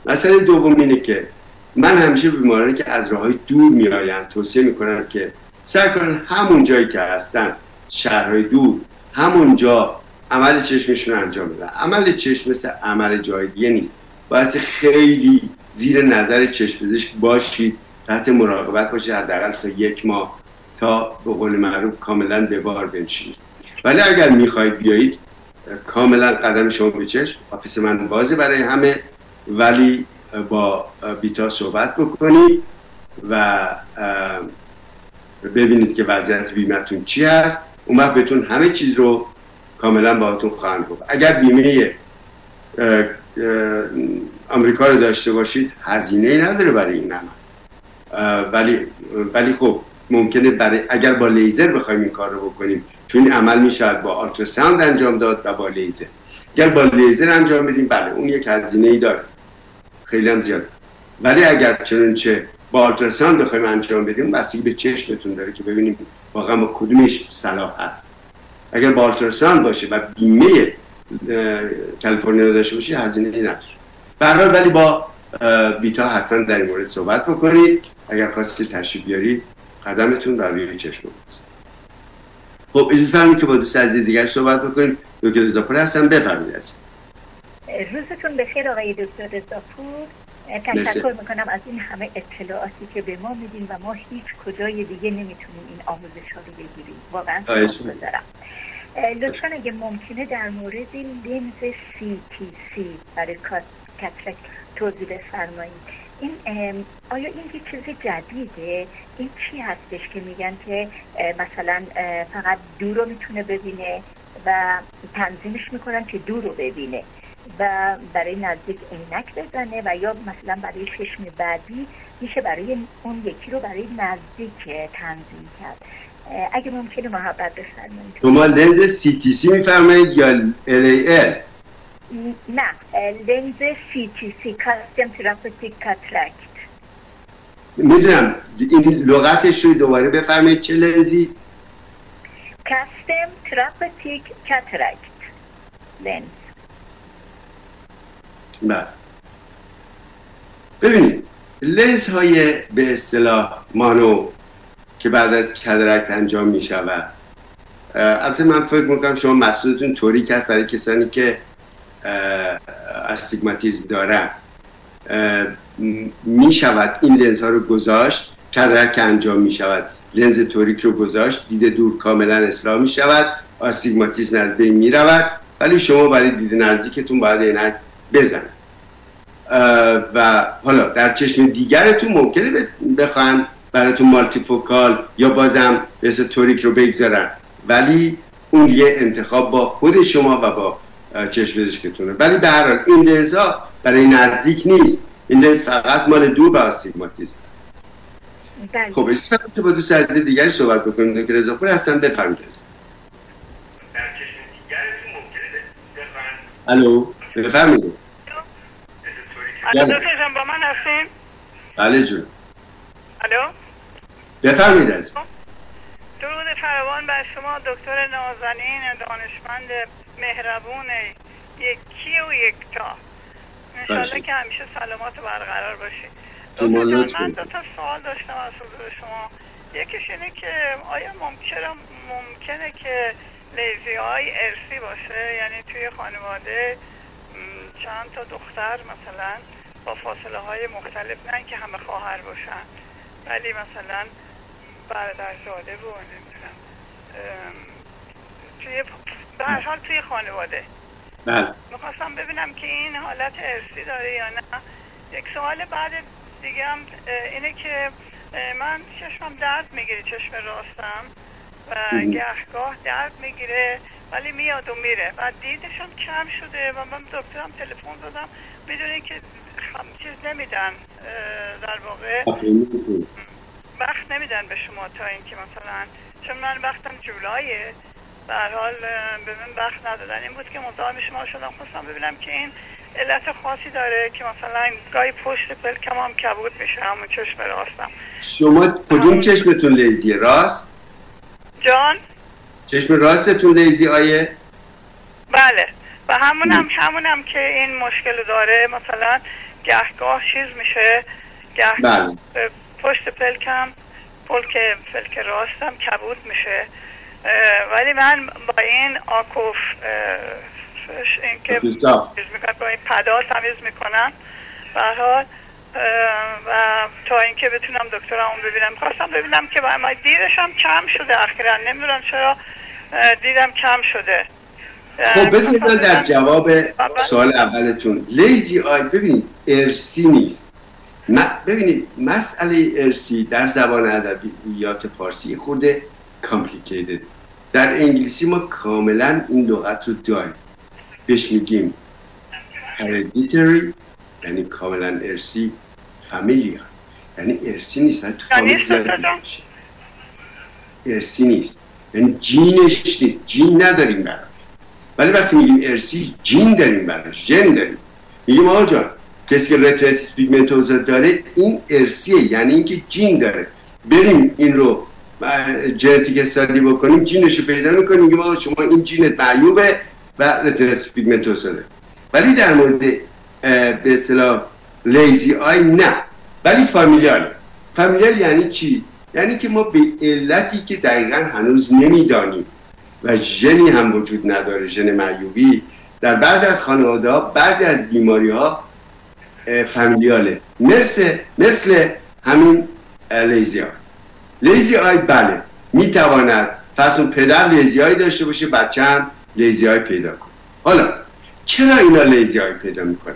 مسئله دوم اینه که من همیشه بیمارانی که از راههای دور میآیند توصیه میکنم که سعی کنن همون جایی که هستن، شهرهای دور، همونجا عمل چشمشون انجام بدن. عمل چشم مثل عمل جای دیگه نیست، باید خیلی زیر نظر چشم پزشک باشید، تحت مراقبت باشید، حداقل تا 1 ماه تا به قول معروف کاملا به بار بنشینید. ولی اگر میخواید بیایید کاملا قدم شما به چشم، آفیس من بازه برای همه، ولی با بیتا صحبت بکنید و ببینید که وضعیت بیمه‌تون چی هست. اون وقت بهتون همه چیز رو کاملا باهاتون خواهند گفت. اگر بیمه آمریکا رو داشته باشید هزینه‌ای نداره برای این عمل، ولی خب ممکنه اگر با لیزر بخوایم این کار رو بکنیم، چون این عمل میشه با آلتراساوند انجام داد و با لیزر. اگر با لیزر انجام بدیم بله اون یک هزینه‌ای داره، خیلی هم زیاد. ولی اگر چنانچه با آلتراساوند بخوایم انجام بدیم بستگی به چشمتون داره که ببینیم واقعا با کدومش صلاح هست. اگر با آلتراساوند باشه و بیمه کالیفرنیا داشته باشه هزینه‌ای نداره. به هر حال ولی با بیتا حتما در این مورد صحبت بکنید. اگر خواستید تشریف بیارید قدمتون بر روی چشم است. خب اجازه فرمایید که با دوست عزیز دیگر صحبت بکنیم. دکتر رضاپور هستم، بفرمایید. روزتون بخیر آقای دکتر رضاپور. تشکر میکنم از این همه اطلاعاتی که به ما میدین و ما هیچ کجای دیگه نمیتونیم این آموزش ها رو بگیریم. واقعا تشکر دارم. لطفا اگه ممکنه در مورد لنز CTC برای کاتاراکت توضیح بفرمایید. این آیا این یه چیز جدیده؟ این چی هستش که میگن که مثلا فقط دور رو میتونه ببینه و تنظیمش میکنن که دور رو ببینه و برای نزدیک عینک بزنه، و یا مثلا برای چشم بعدی میشه برای اون یکی رو برای نزدیک تنظیم کرد؟ اگه ممکنه محبت بفرمایید. شما لنز CTC میفرمایید یا LAL؟ نه، لنز CTC کاستم تراپوتیک کاتاراکت. میدونم، این لغتش رو دوباره بفرمایید. چه لنزی؟ کاستم تراپوتیک کاتاراکت لنز. بله. ببینید لنز های به اصطلاح مانو که بعد از کاتاراکت انجام می شود، البته من فکر میکنم شما مقصودتون توریک هست برای کسانی که استیگماتیسم دارن. می شود این لنز ها رو گذاشت، کاتاراکت انجام می شود، لنز توریک رو گذاشت، دید دور کاملا اصلاح می شود، استیگماتیسم از بین می رود، ولی شما برای دید نزدیکتون باید عینک بزنید. و حالا در چشم دیگرتون ممکنه بخواهن براتون مالتی فوکال یا بازم مثل توریک رو بگذارن، ولی اون یه انتخاب با خود شما و با چشم پزشکتونه. ولی به هر حال این لنزها برای نزدیک نیست، این لنز فقط مال دور با استیگماتیسم. خب اجازه که با دوست عزیز دیگری صحبت بکنیم. دکتر رضاپور هستن، بفرمایید. در چشم دیگرتون ممکنه بخواهن. الو بفرمایید. الو دکتر جان با من هستین؟ بله جون. الو بفرمایید. از درود فراوان بر شما دکتر نازنین، دانشمند مهربون، یکی و یکتا. انشالله که همیشه سلامت و برقرار باشید. دکتر جان من 2 تا سوال داشتم از حضور شما. یکیش اینه که آیا ممکنه که لیزی های ارثی باشه؟ یعنی توی خانواده چند تا دختر مثلا با فاصله های مختلف، نه که همه خواهر باشن ولی مثلا برادرزاده و نمیدونم به هر حال توی خانواده. بله. میخواستم ببینم که این حالت ارثی داره یا نه. یک سوال بعد دیگه هم اینه که من چشمم درد میگیره، چشم راستم و گهگاه درد میگیره ولی میاد و میره و دیدشم کم شده و من دکترم تلفن دادم میدونی که چیز نمیدن، در واقع وقت نمیدن به شما تا اینکه مثلا، چون من وقتم جولایه به هر حال به من وقت ندادن. این بود که مزاحم شما شدم، خواستم ببینم که این علت خاصی داره که مثلا گاهی پشت پلکم هم کبود میشه، همون چشم راستم. شما کدوم چشمتون لیزیه؟ راست؟ جان؟ چشم راستتون لیزی آیه؟ بله و همونم که این مشکل داره، مثلا گهگاه چیز میشه، گهگاه پشت پلکم پلک راستم کبود میشه، ولی من با این آکوف این که چیز میکنم، با این پدال تمیز میکنم به هر حال، و تا اینکه بتونم دکترمو ببینم. خواستم ببینم که دیدش هم کم شده اخیراً، نمیدونم چرا دیدم کم شده. خب بذارید من در جواب سوال اولتون، لیزی آی ببینید ارسی نیست. ببینید مسئله ارسی در زبان ادبیات فارسی خورده کامپلیکیتد. در انگلیسی ما کاملا این لغت رو داریم، بهش میگیم hereditary، یعنی کاملا ارسی، فامیلیال یعنی ارسی نیست، ولی تو فامیل زیاده میشه. ارسی نیست یعنی جینش نیست، جین نداریم براش. ولی وقتی میگیم ارسی جین داریم براش، ژن داریم. میگیم آقا جان کسی که رتینایتیس پیگمنتوزا داره این ارسیه، یعنی اینکه جین داره. بریم این رو ژنتیک استادی بکنیم، جینش رو پیدا میکنیم، میگیم آقا شما این جینت معیوبه و رتینایتیس پیگمنتوزا داره. ولی در مورد به اصطلاح لیزی آی نه، ولی فامیلیال. فامیلیال یعنی چی؟ یعنی که ما به علتی که دقیقاً هنوز نمیدانیم و ژنی هم وجود نداره، ژن معیوبی در بعضی از خانواده‌ها، بعضی از بیماری‌ها فامیلیاله، مثل همین لیزی آی. لیزی آی بله میتواند فرض پدر لیزی آی داشته باشه، بچه هم لیزی آی پیدا کنه. حالا چرا اینا لیزی آی پیدا میکنن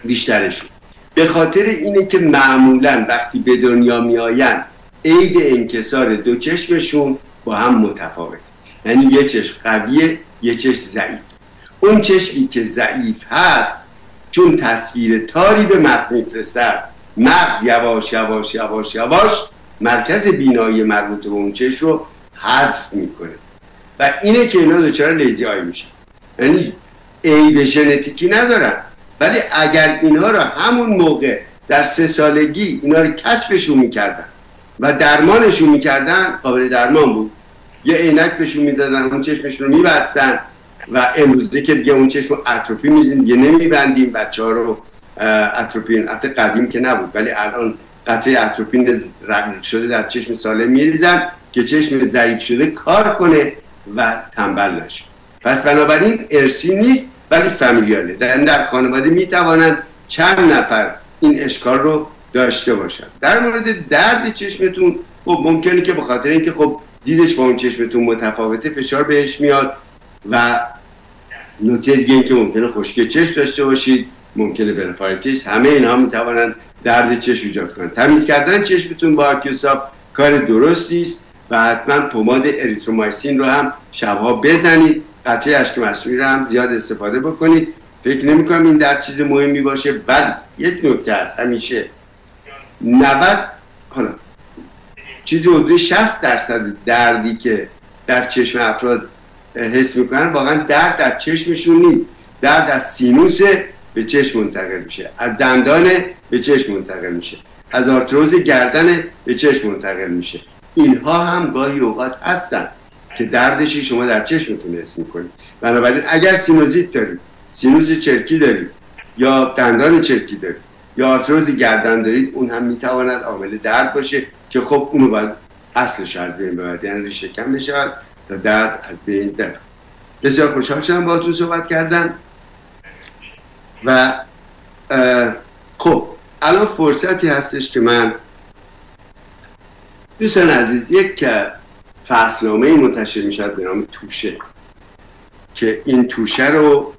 بیشترشون؟ به خاطر اینه که معمولاً وقتی به دنیا میآیند عید انکسار دو چشمشون با هم متفاوت، یعنی یه چشم قویه یه چشم ضعیف. اون چشمی که ضعیف هست چون تصویر تاری به مغز میفرستد، مغز یواش یواش یواش یواش مرکز بینایی مربوط به اون چشم رو حذف میکنه و اینه که اینا دچار لیزی آی میشه. یعنی عیب ژنتیکی ندارن، ولی اگر اینها رو همون موقع در 3 سالگی اینا رو کشفشون میکردن و درمانشون میکردن، قابل درمان بود. یه عینک بهشون میدادن، اون چشمشون رو میبستن و امروزه که دیگه اون چشم رو اتروپی میزیم، دیگه نمیبندیم. بچه‌ها رو اتروپین، البته قدیم که نبود ولی الان قطعه اتروپین رقیق شده در چشم سالم میریزن که چشم ضعیف شده کار کنه و تنبل نشه. پس بنابراین ارسی نیست ولی فامیلیاله. در خانواده میتوانند چند نفر این اشکال رو داشته باشن. در مورد درد چشمتون خب ممکنه که به خاطر اینکه خب دیدش با اون چشمتون متفاوته فشار بهش میاد و نکته دیگه این که ممکنه خشکی چشم داشته باشید، ممکنه بلفاریتیس، همه اینها میتوانند درد چشم ایجاد کنند. تمیز کردن چشمتون با آکیوساب کار درستی است و حتما پماد اریترومایسین رو هم شبها بزنید. قطعه اشک مصنوعی رو هم زیاد استفاده بکنید. فکر نمی‌کنم این درد چیز مهمی باشه، ولی یک نکته هست همیشه 90 حالا چیزی حدود 60% دردی که در چشم افراد حس میکنن واقعا درد در چشمشون نیست، درد از سینوس به چشم منتقل میشه، از دندان به چشم منتقل میشه، از آرتروز گردن به چشم منتقل میشه. اینها هم گاهی اوقات هستن که دردشی شما در چشمتون حس میکنید. بنابراین اگر سینوزیت دارید، سینوس چرکی دارید یا دندان چرکی دارید یا آرتروز گردن دارید، اون هم میتواند عامل درد باشه که خب اونو باید اصلش از بین ببرد، یعنی ریشه کم بشه تا درد از بین بره. بسیار خوشحال شدم باهاتون صحبت کردم و خب الان فرصتی هستش که من دوستان عزیز یک فصلنامه منتشر میشد به نام توشه که این توشه رو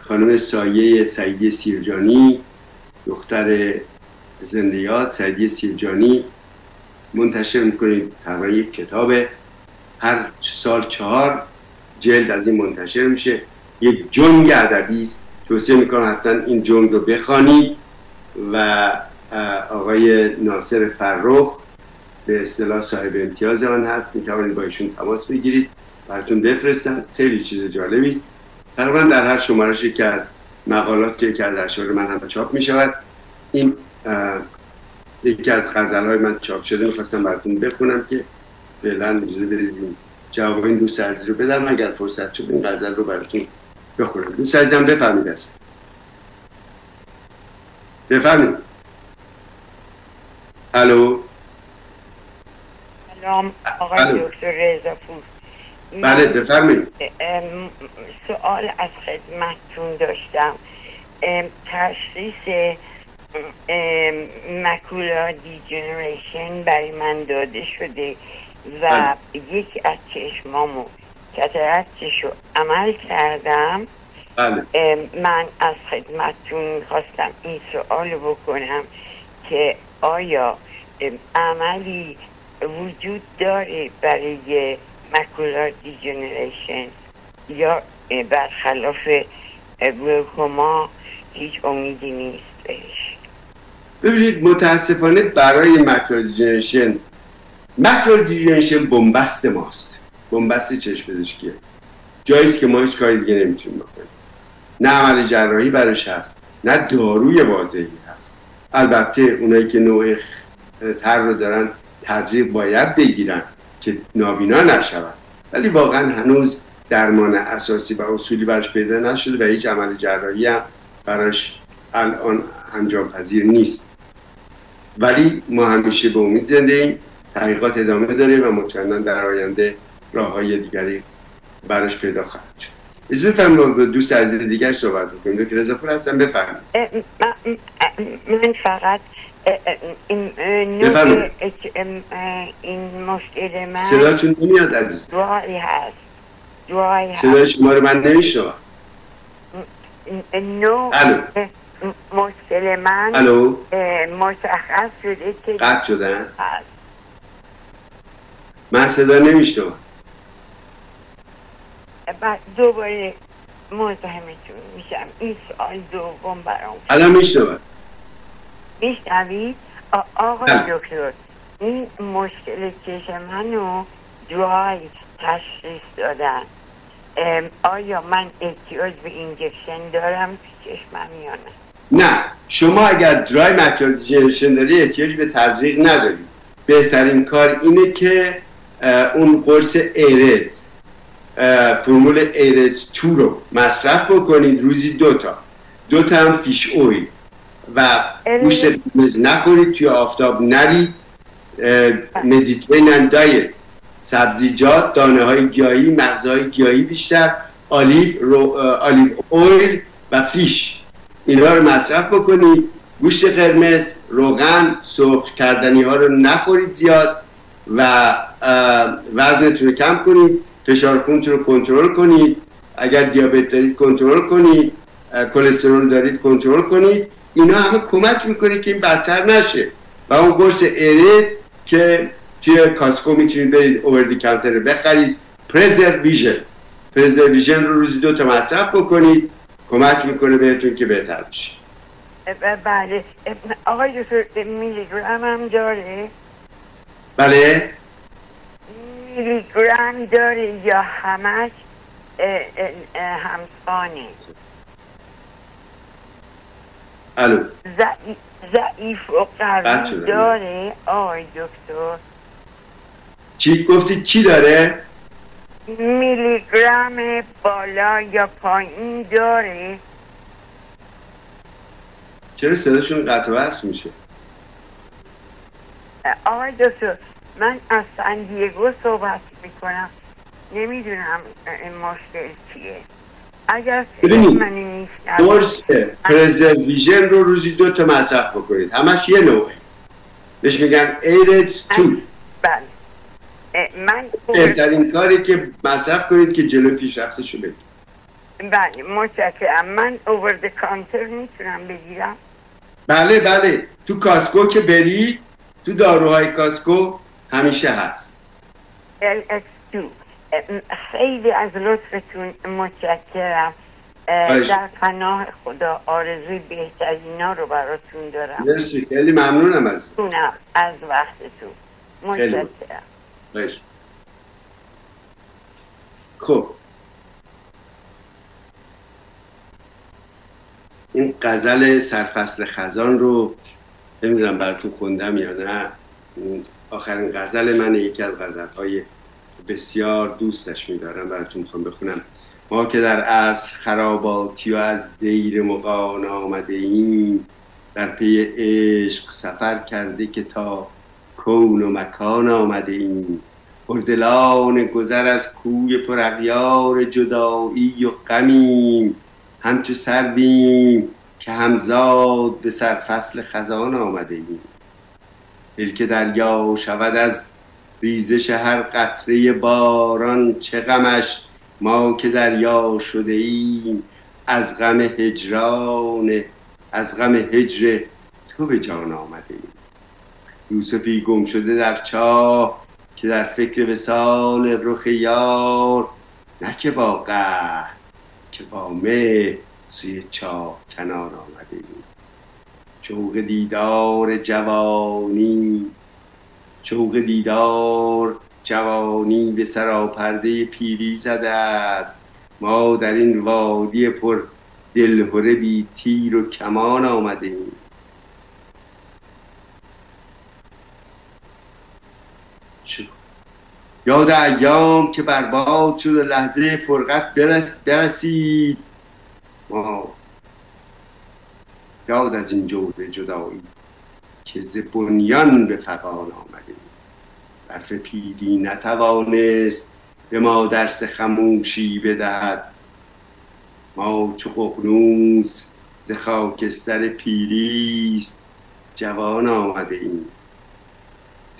خانم سایه سعیدی سیرجانی، دختر زندیات سعیدی سیرجانی منتشر میکنید. تقریبا یک کتابه، هر سال 4 جلد از این منتشر میشه. یک جنگ ادبی است، توصیه میکنم حتما این جنگ رو بخوانید و آقای ناصر فرخ به اصطلاح صاحب امتیاز آن هست، میتوانید با ایشون تماس بگیرید براتون بفرستن. خیلی چیز جالبی است. تقریبا در هر شمارشی که از مقالات که یکی از اشعار من هم چاپ میشود، این یکی از غزلهای من چاپ شده، میخواستم براتون بخونم که فعلا اجازه بدید جواب این دوست عزیز رو بدم. اگر فرصت شد این غزل رو براتون بخونم. دوست عزیزم بفرمید است. بفرمید. الو. سلام آقای دکتر رضاپور. بله بفرمایید. سوال از خدمتتون داشتم. تشخیص ماکولا دیجنریشن برای من داده شده و یکی از چشمامو کاتاراکتش رو عمل کردم. من از خدمتتون میخواستم این سوال بکنم که آیا عملی وجود داره برای ماکولار دیجنریشن یا برخلاف گلوکوما هیچ امیدی نیست بهش؟ ببینید متاسفانه برای ماکولار دیجنریشن بنبست ماست، بنبست چشم پزشکیه، جاییست که ما هیچ کاری دیگه نمیتونیم بکنیم. نه عمل جراحی براش هست، نه داروی واضحی هست. البته اونایی که نوع تر رو دارن تزریق باید بگیرن که نابینا نشون، ولی واقعا هنوز درمان اساسی و اصولی براش پیدا نشده و هیچ عمل جراحی هم براش الان انجام پذیر نیست. ولی ما همیشه به امید زنده ایم، تحقیقات ادامه داره و مطمئنا در آینده راه‌های دیگری براش پیدا خواهد شد. اجازه فرمایید با دوست عزیز دیگر صحبت بکنیم. دکتر رضاپور هستم، بفرمایید. من فقط این مشکل من صداتون نمیاد عزیز. دعایی هست. صدای شما رو من نمیشنوم. مشکل من مشخص شده که قطع شدن. من صدا نمیشنوم. بعد دوباره مزاحمتون میشم. این سوال دوم برام. الان میشنوم. میشنوید؟ آقای دکتر، این مشکل چشم منو درای تشخیص دادن. آیا من احتیاج به اینجکشن دارم تو چشمم یا نه؟ نه، شما اگر درای ماکولار دیجنریشن داری احتیاج به تزریق ندارید. بهترین کار اینه که اون قرص ایرز، فرمول ایرز 2 رو مصرف بکنید، روزی 2 تا هم فیش اویل و گوشت قرمز نخورید، توی آفتاب نرید، مدیترینن دایت، سبزیجات، دانه های گیاهی، مغزهای گیاهی بیشتر، آلیو اویل و فیش، اینا رو مصرف بکنید. گوشت قرمز، روغن، سرخ کردنی ها رو نخورید زیاد و وزنتون رو کم کنید، فشار خونتون رو کنترل کنید، اگر دیابت دارید کنترل کنید، کلسترول دارید کنترل کنید. اینا همه کمک میکنه که این بدتر نشه. و اون قرص ایرید که توی کاسکو میتونید برید اوور دی کانتر بخرید، پرزرویژن رو روزی 2 تا مصرف بکنید، کمک میکنه بهتون که بهتر بشه. بله. آقای دکتر میلی گرم هم داره؟ بله؟ میلی گرم داره یا همش همسانه؟ الو. ضعیف و قوی داره آقای دکتر؟ چی گفتی؟ چی داره؟ میلی گرم بالا یا پایین داره؟ چرا صداشون قطع و وصل میشه؟ آقای دکتر من از سن دیگو صحبت میکنم، نمیدونم این مشکل چیه. اگر ببینید قرص پرزرویژن رو روزی 2 تا مصرف بکنید، همش یه نوعه، بهش میگن ایرز 2. بله. من بهترین کاری که مصرف کنید که جلو پیشرفتشو بگیرید. بله متشکرم. من اوور دی کانتر میتونم بگیرم؟ بله تو کاسکو که برید، تو داروهای کاسکو همیشه هست. LX2. خیلی از لطفتون متشکرم. در پناه خدا آرزوی بهترینا رو براتون دارم. مرسی، خیلی ممنونم از وقتتون. متشکرم. خب این غزل سرفصل خزان رو نمیدونم براتون خوندم یا نه. آخرین غزل من، یکی از غزلهای بسیار دوستش می‌دارم، براتون میخوام بخونم. ما که در اصل خراباتی و از دیر مغان آمده ایم، در پی عشق سفر کرده که تا کون و مکان آمده ایم. پردلان گذر از کوی پر اغیار جدایی و غمیم، همچو سرویم که همزاد به سرفصل خزان آمده ایم. دل که دریا شود از ریزش هر قطره باران، چه غمش ما که دریا شده ایم، از غم هجر تو به جان آمده ایم. یوسفی گم شده در چاه که در فکر وصال رخ یار، نه که با قهر که با مهر سوی چاه کنان آمده ایم. شوق دیدار جوانی به سراپرده پیری زده است. ما در این وادی پر دلهره بی تیر و کمان آمده ایم. یاد ایام که برباد شد و لحظه فرقت برسید، ما یاد از این جور جدایی که ز بنیان به فغان آمده. برف پیری نتوانست به ما درس خموشی بدهد. ما چو ققنوس ز خاکستر پیریست جوان آمده ایم.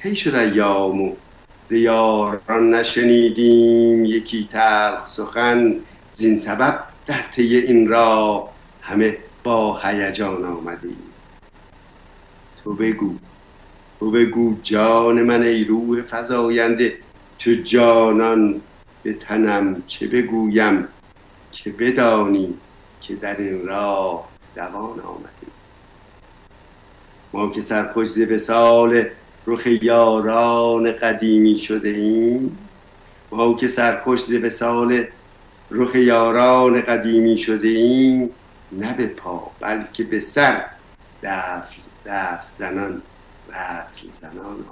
طی شد ایام و ز یاران نشنیدیم یکی تلخ سخن، زین سبب در طی این راه همه با هیجان آمده ایم. تو بگو جان من ای روح فزاینده، چو جانان به تنم چه بگویم که بدانی که در این راه دوان آمده. ما که سرخوش ز وصال رخ یاران قدیمی شده ایم، نه به پا بلکه به سر دف زنان رطل زنان آمدیم.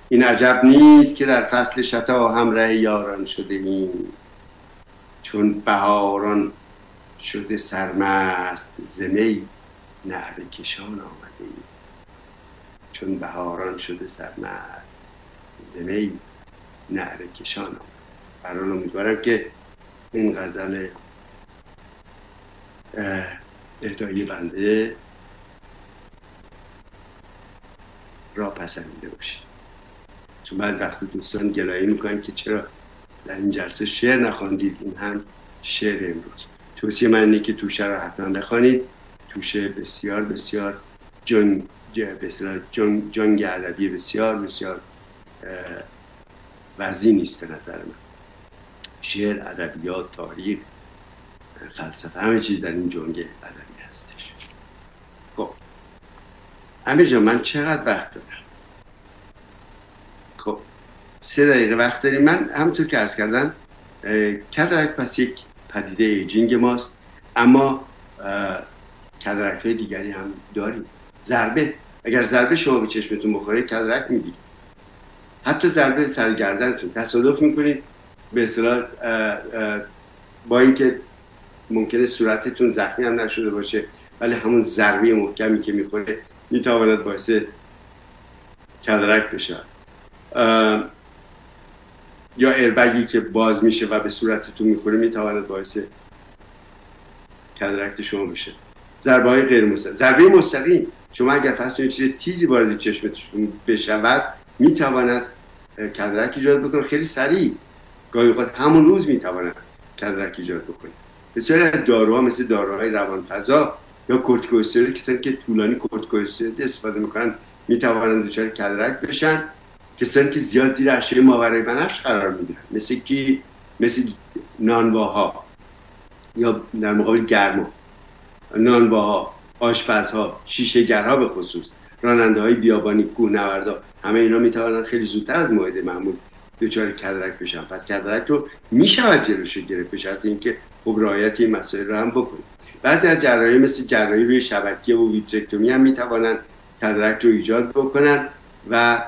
این عجب نیست که در فصل شتا همراه یاران شده ایم. چون بهاران شده سرمست ز می نعره کشان آمده ایم. برحال امیدوارم که این غزل اهدای بنده را پسندیده باشید. چون بعد وقتی دوستان گلایه میکنن که چرا در این جلسه شعر نخواندید، این هم شعر امروز. توصیه من اینه که توشه را حتما بخوانید. توشه بسیار بسیار جنگ ادبی بسیار بسیار وزینی است به نظر من. شعر، ادبیات، تاریخ، فلسفه، همه چیز در این جنگ ادبی هستش. خب امیر جان، من چقدر وقت دارم؟ خب 3 دقیقه وقت داریم. من همونطور که عرض کردم کاتاراکت پس یک پدیده ایجینگ ماست، اما کاتاراکت های دیگری هم داریم. ضربه، اگر ضربه شما به چشمتون بخوره کاتاراکت میگیرید. حتی ضربه سرگردنتون تصادف میکنید به اصطلاح، با اینکه ممکنه صورتتون زخمی هم نشده باشه، ولی همون ضربه محکمی که میخوره میتواند باعث کاتاراکت بشه. یا ایربگی که باز میشه و به صورتتون میخوره میتواند باعث کاتاراکت شما بشه. ضربه های غیر مستقیم، ضربه مستقیم، شما اگر فرض کنید چیز تیزی وارد چشمتون بشود میتواند کاتاراکت ایجاد بکنه خیلی سریع. گاهی اوقات همون روز میتواند کاتاراکت ایجاد بکنه. بسیاری از داروها مثل داروهای روانفضا یا کورتیکوستروید، کسانی که طولانی کورتیکوستروید استفاده میکنن میتوانند دچار کاتاراکت بشن. کسانی که زیاد زیر اشعه ماورای بنفش قرار میگیرن، مثل نانواها یا در مقابل گرما، نانواها، آشپزها، شیشه‌گرها به خصوص، راننده های بیابانی، کوهنوردا، همه اینا میتوانند خیلی زودتر از موعد معمول دچار کاتاراکت بشن. پس کاتاراکت رو میشود جلوش گرفت به شرط اینکه خب رعایت این مسائل رو هم بکنید. بعضی از جراحی مثل جراحی روی شبکیه و ویترکتومی هم میتوانند کاتاراکت رو ایجاد بکنن و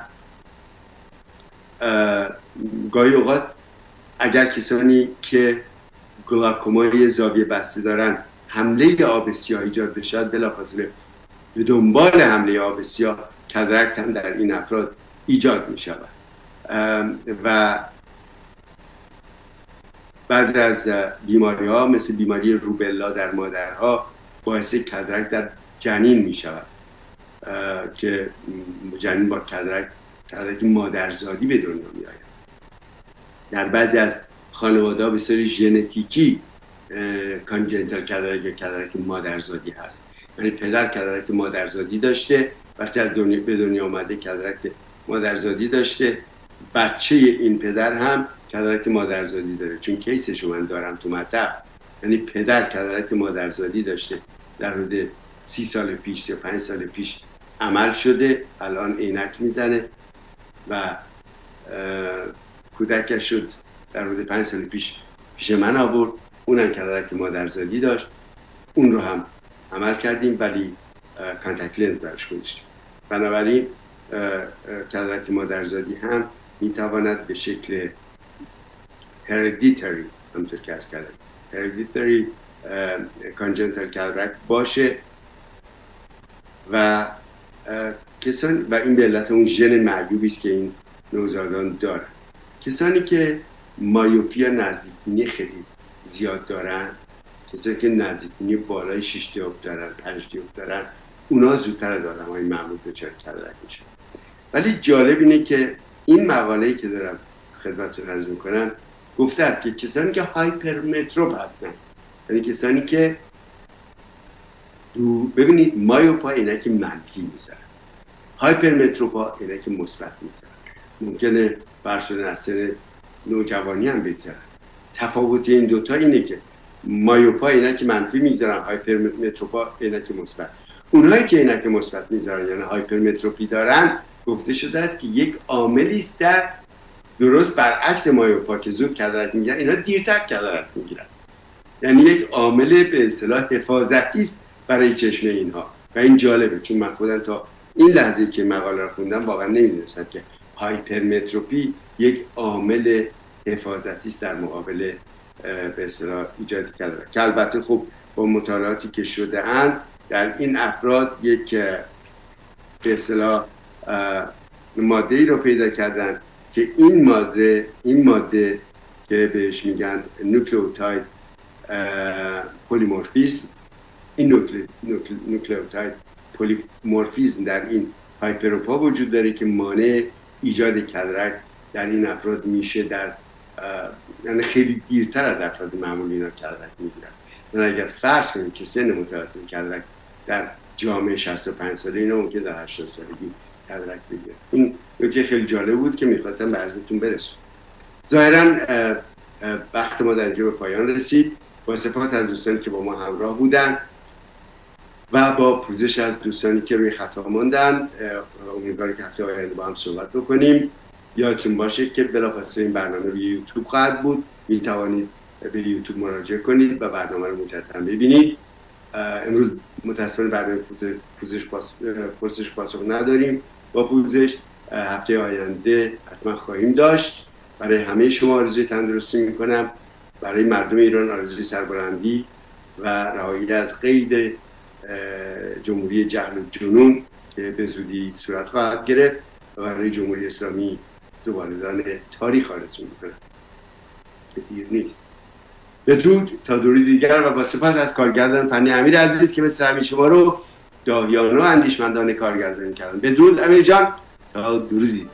گاهی اوقات اگر کسانی که گلاکومای زاویه بسته دارن حمله آب سیاه ایجاد بشد، بلافاصله به دنبال حمله آب سیاه کاتاراکت هم در این افراد ایجاد می شود و بعضی از بیماری ها مثل بیماری روبلا در مادرها باعث کاتاراکت در جنین می شود که جنین با کاتاراکت مادرزادی به دنیا می آید. در بعضی از خانواده ها به صورت ژنتیکی کانجنتال کاتاراکت یا کاتاراکت مادرزادی هست، یعنی پدر کاتاراکت مادرزادی داشته، وقتی از به دنیا آمده کاتاراکت مادرزادی داشته، بچه این پدر هم کاتاراکت مادرزادی داره. چون کیسشو من دارم تو مطب، یعنی پدر کاتاراکت مادرزادی داشته، در حدود 30 سال پیش 35 سال پیش عمل شده، الان عینک میزنه و کودکش شد در حدود 5 سال پیش من آورد، اونم کاتاراکت مادرزادی داشت، اون رو هم عمل کردیم ولی کانتاکت لنز برش گذاشتیم. بنابراین کاتاراکت مادرزادی هم میتواند به شکل هردیتری، همونطور که عرض کردم، هردیتری کانجنتال کاتاراکت باشه و کسانی، و این به علت اون ژن معیوبی است که این نوزادان دارن. کسانی که مایوپیا نزدیکبینی خیلی زیاد دارن، کسانی که نزدیکبینی بالای 6 دیوپتر دارن، 5 دیوپتر دارن، اونا زودتر از آدم‌های معمول دچار کاتاراکت میشن. ولی جالب اینه که این مقاله‌ای که دارم خدمتتون عرض میکنم گفته است که کسانی که هایپرمتروپ هستن، یعنی کسانی که ببینید مایوپا عینک منفی میذارن، هایپرمتروپا عینک مثبت میذارن، ممکنه برشدن از سن نوجوانی هم بگذارن. تفاوت این دوتا اینه که مایوپا عینک منفی میذارن، هایپرمتروپا عینک مثبت. اونهایی که عینک مثبت میذارن یعنی هایپرمتروپی دارن، گفته شده است که یک عاملی است در درست برعکس مایوپا که زود کاتاراکت میگیرن، اینا دیرتر کاتاراکت میگیرن. یعنی یک عامل به اصطلاح حفاظتی است برای چشم اینها و این جالبه، چون من خودم تا این لحظه که مقاله رو خوندم واقعا نمیدونستم که هایپرمتروپی یک عامل حفاظتی است در مقابل به اصطلاح ایجاد کاتاراکت. که البته خب با مطالعاتی که شده اند در این افراد یک به اصطلاح ماده‌ای رو پیدا کردن که این ماده که بهش میگن نوکلئوتاید پلیمورفیزم، این نوکلئوتاید پلیمورفیزم در این هایپروپا وجود داره که مانع ایجاد کاتاراکت در این افراد میشه، در یعنی خیلی دیرتر از افراد معمولی اینا کاتاراکت میگیرن. یعنی اگر فرض کنیم که سن متوسط کاتاراکت در جامعه 65 ساله، اینا ممکن در 80 سالگی کاتاراکت بگیرن. این نکته خیلی جالب بود که میخواستم به عرضتون برسونم. ظاهراً وقت ما در اینجا به پایان رسید. با سپاس از دوستانی که با ما همراه بودن و با پوزش از دوستانی که روی خط ماندن. امیدوارم که هفته آینده با هم صحبت بکنیم. یادتون باشه که بلافاصله این برنامه به یوتیوب خواهد بود، میتوانید به یوتیوب مراجعه کنید و برنامه رو مجددا ببینید. امروز متاسفانه برنامه پرسش پاسخ نداریم. با پوزش هفته آینده حتما خواهیم داشت. برای همه شما آرزوی تندرستی میکنم، برای مردم ایران آرزوی سربلندی و رهایی از قید جمهوری جهل و جنون که به زودی صورت خواهد گرفت و برای جمهوری اسلامی دوباره‌دان تاریخ آرزو میکنم که دیر نیست. بدرود تا درود دیگر و با سپاس از کارگردان فنی امیر عزیز که مثل همیشه ما رو داهیانه و اندیشمندانه کارگردانی کردن. بدرود امیر جان، تا درودی.